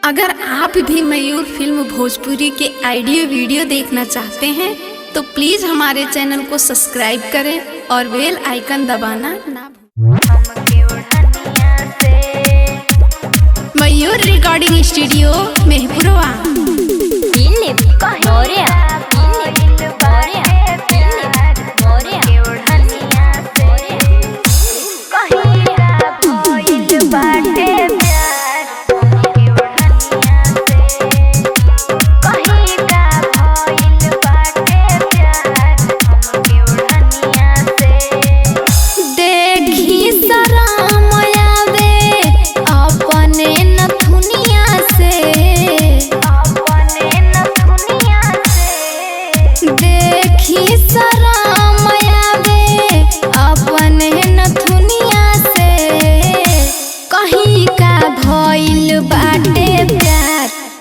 अगर आप भी मयूर फिल्म भोजपुरी के ऑडियो वीडियो देखना चाहते हैं तो प्लीज़ हमारे चैनल को सब्सक्राइब करें और बेल आइकन दबाना ना भूलें। मयूर रिकॉर्डिंग स्टूडियो मेहपुरवा।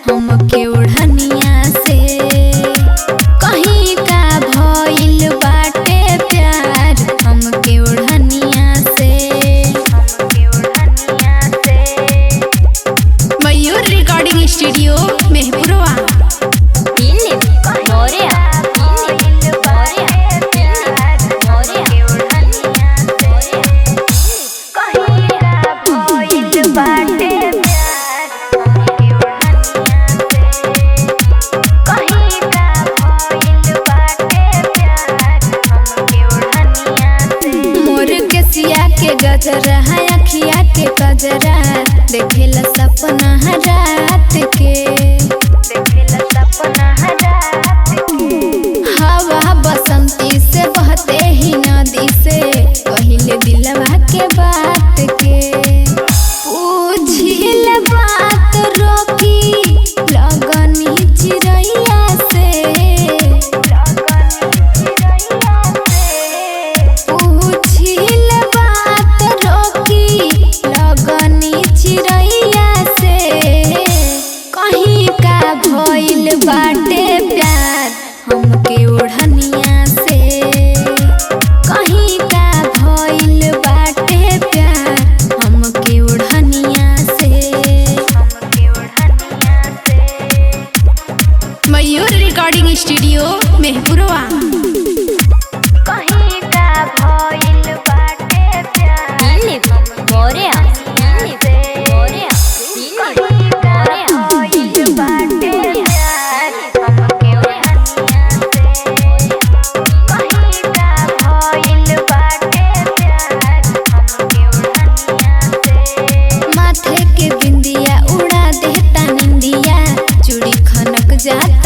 हमके ओढ़निया से कहीं का भइल बाटे प्यार, हमके ओढ़निया से। मयूर रिकॉर्डिंग स्टूडियो मेहपुरवा। के गजरा है अखिया के कजरा, देखेला सपना रात के, हवा बसंती से बहते ही नदी से, कहिले दिलवा के बात के। पूछिल बात रोकी लगनी चिड़ैया से, भइल बाटे प्यार, हमके ओढ़निया से। कहीं का भइल बाटे प्यार, हमके ओढ़निया से। मयूर रिकॉर्डिंग स्टूडियो मेहपुरवा। कहीं का भइल बाटे प्यार, माथे के बिंदिया उड़ा देता निंदिया, चूड़ी खनक जाता